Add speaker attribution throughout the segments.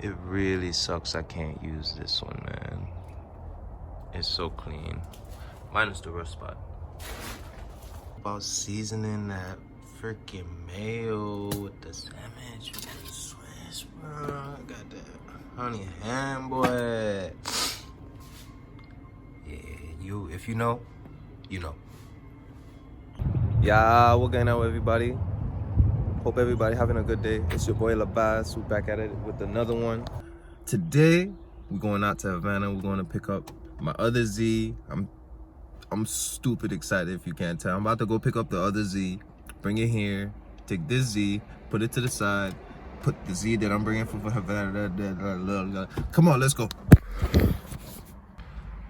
Speaker 1: It really sucks I can't use this one, man. It's so clean. Minus the rust spot. About seasoning that freaking mayo with the sandwich and the Swiss, bro. I got that honey ham, boy. Yeah, if you know, you know. Yeah, what's going on, everybody? Hope everybody having a good day. It's your boy Labaz, who back at it with another one. Today, we're going out to Havana. We're going to pick up my other Z. I'm stupid excited if you can't tell. I'm about to go pick up the other Z, bring it here, take this Z, put it to the side, put the Z that I'm bringing from Havana. Come on, let's go.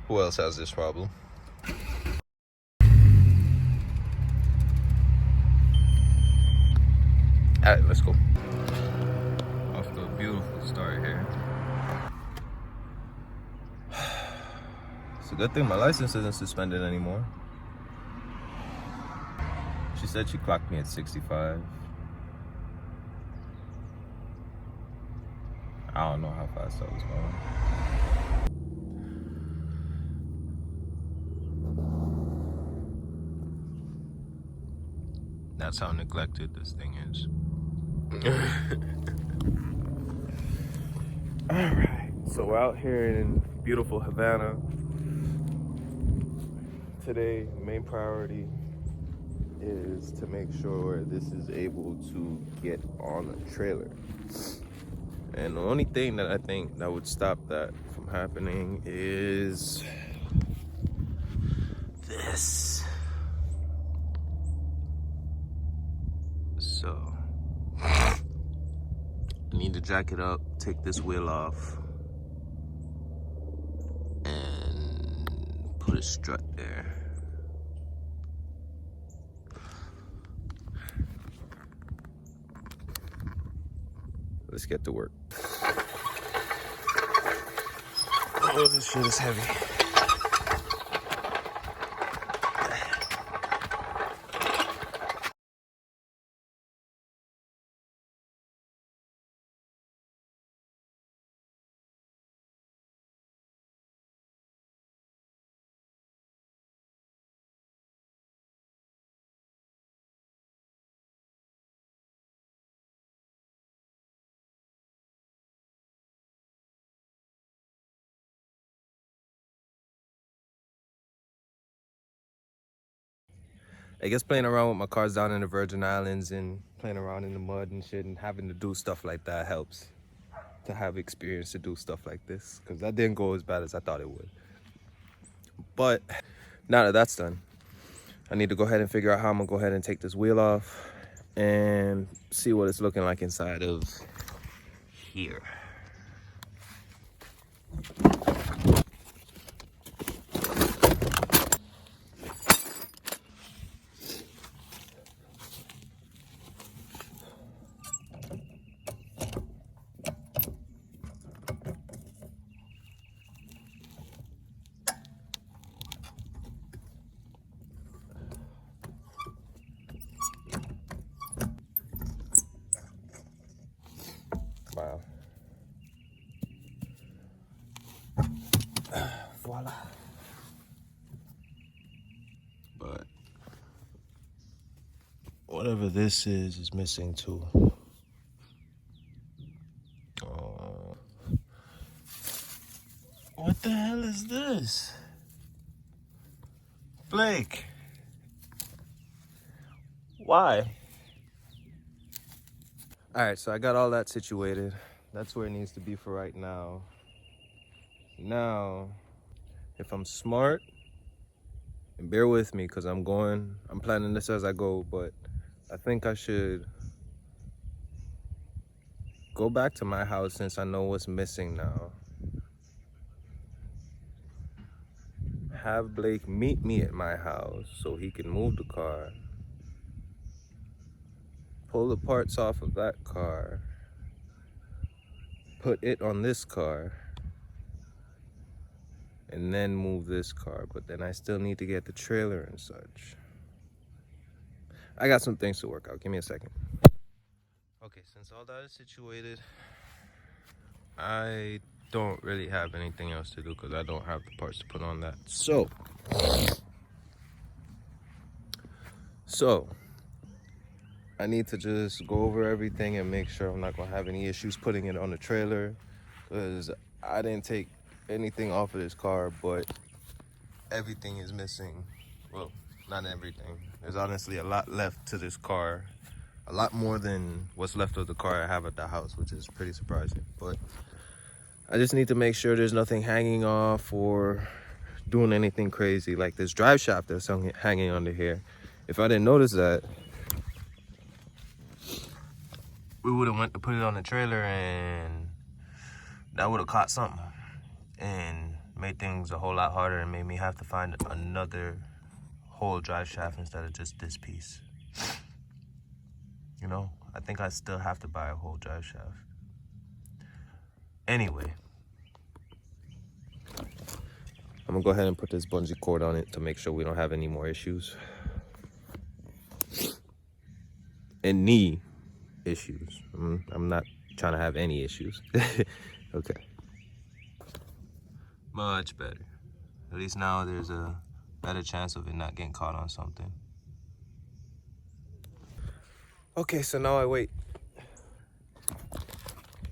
Speaker 1: Who else has this problem? All right, let's go. Off to a beautiful start here. It's a good thing my license isn't suspended anymore. She said she clocked me at 65. I don't know how fast I was going. That's how neglected this thing is. Alright, so we're out here in beautiful Havana. Today, main priority is to make sure this is able to get on a trailer. And the only thing that I think that would stop that from happening is this. So, I need to jack it up, take this wheel off, and put a strut there. Let's get to work. Oh, this shit is heavy. I guess playing around with my cars down in the Virgin Islands and playing around in the mud and shit and having to do stuff like that helps. To have experience to do stuff like this, because that didn't go as bad as I thought it would. But now that that's done, I need to go ahead and figure out how I'm gonna go ahead and take this wheel off and see what it's looking like inside of here. Wow. Voila. But whatever this is missing too. What the hell is this? Blake. Why? All right, so I got all that situated. That's where it needs to be for right now. Now, if I'm smart, and bear with me because I'm planning this as I go, but I think I should go back to my house since I know what's missing now. Have Blake meet me at my house so he can move the car. Pull the parts off of that car. Put it on this car. And then move this car. But then I still need to get the trailer and such. I got some things to work out. Give me a second. Okay, since all that is situated, I don't really have anything else to do because I don't have the parts to put on that. So I need to just go over everything and make sure I'm not gonna have any issues putting it on the trailer, because I didn't take anything off of this car, but everything is missing. Well, not everything. There's honestly a lot left to this car, a lot more than what's left of the car I have at the house, which is pretty surprising. But I just need to make sure there's nothing hanging off or doing anything crazy, like this drive shaft that's hanging under here. If I didn't notice that, we would have went to put it on the trailer and that would have caught something and made things a whole lot harder and made me have to find another whole drive shaft instead of just this piece. You know, I think I still have to buy a whole drive shaft. Anyway, I'm gonna go ahead and put this bungee cord on it to make sure we don't have any more issues. And knee issues. I'm not trying to have any issues. Okay. Much better. At least now there's a better chance of it not getting caught on something. Okay, so now I wait.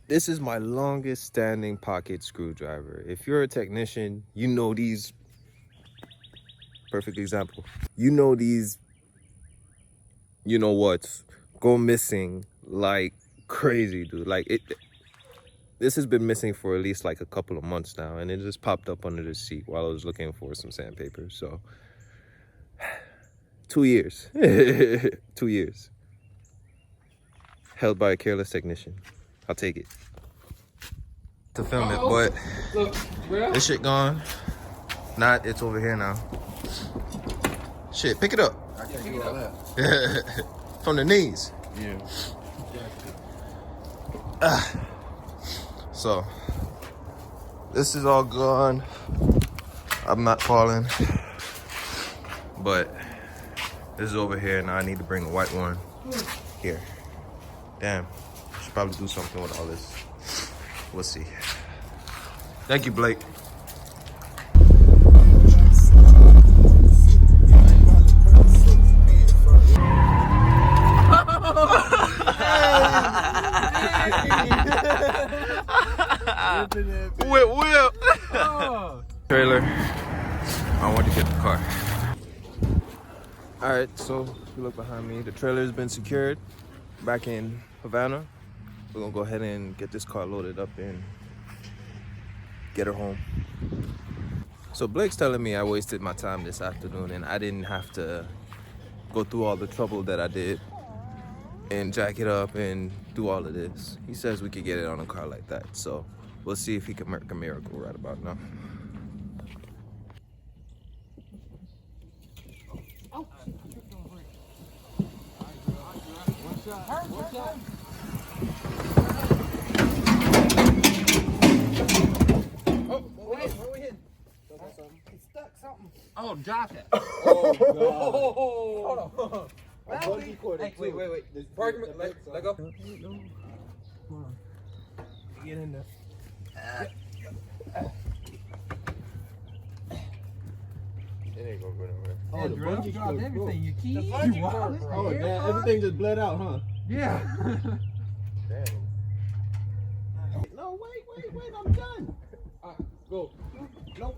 Speaker 1: This is my longest standing pocket screwdriver. If you're a technician, you know these. Perfect example. You know these, you know what, go missing like crazy, dude. Like this has been missing for at least like a couple of months now, and it just popped up under the seat while I was looking for some sandpaper. So 2 years. 2 years. Held by a careless technician. I'll take it. To film it, but this shit gone. Not, it's over here now. Shit, pick it up.
Speaker 2: I can't do all that.
Speaker 1: From the knees.
Speaker 2: Yeah.
Speaker 1: So, this is all gone. I'm not falling. But this is over here, and I need to bring a white one here. Damn, I should probably do something with all this. We'll see. Thank you, Blake. Whip. Oh. Trailer. I want to get the car. All right, so if you look behind me, the trailer has been secured back in Havana. We're gonna go ahead and get this car loaded up and get her home. So Blake's telling me I wasted my time this afternoon and I didn't have to go through all the trouble that I did and jack it up and do all of this. He says we could get it on a car like that. So we'll see if he can work a miracle right about now.
Speaker 3: Oh, drop it.
Speaker 2: Oh, God.
Speaker 3: Hold on.
Speaker 2: Hey, wait.
Speaker 3: Let go. Come on. Get in there.
Speaker 1: It ain't gonna go nowhere.
Speaker 2: Oh, the bungee
Speaker 3: dropped
Speaker 2: cord
Speaker 3: everything. Your keys.
Speaker 2: The bungee
Speaker 3: your
Speaker 2: cord
Speaker 3: wallet,
Speaker 2: broke. Oh,
Speaker 3: your
Speaker 2: damn.
Speaker 3: AirPods.
Speaker 2: Everything just bled out, huh?
Speaker 3: Yeah.
Speaker 1: Damn.
Speaker 2: No, wait. I'm done. Go. No,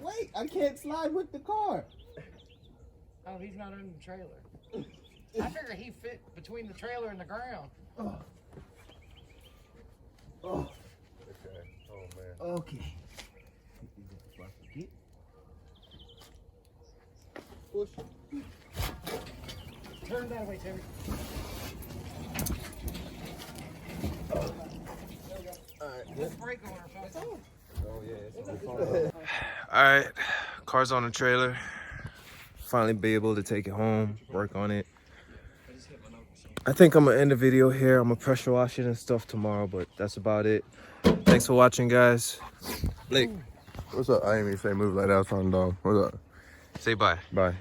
Speaker 2: wait. I can't slide with the car.
Speaker 3: Oh, he's not in the trailer. I figured he fit between the trailer and the ground.
Speaker 2: Oh.
Speaker 1: Okay. Oh, man.
Speaker 2: Okay. Push.
Speaker 3: Turn that away, Terry.
Speaker 1: Alright.
Speaker 3: Just brake on or something.
Speaker 1: Oh, yeah. Alright. Car's on the trailer. Finally be able to take it home, work on it. I think I'm gonna end the video here. I'm gonna pressure wash it and stuff tomorrow, but that's about it. Thanks for watching, guys. Blake.
Speaker 2: What's up? I ain't even say move like that. I was trying to dog. What's up?
Speaker 1: Say bye.
Speaker 2: Bye.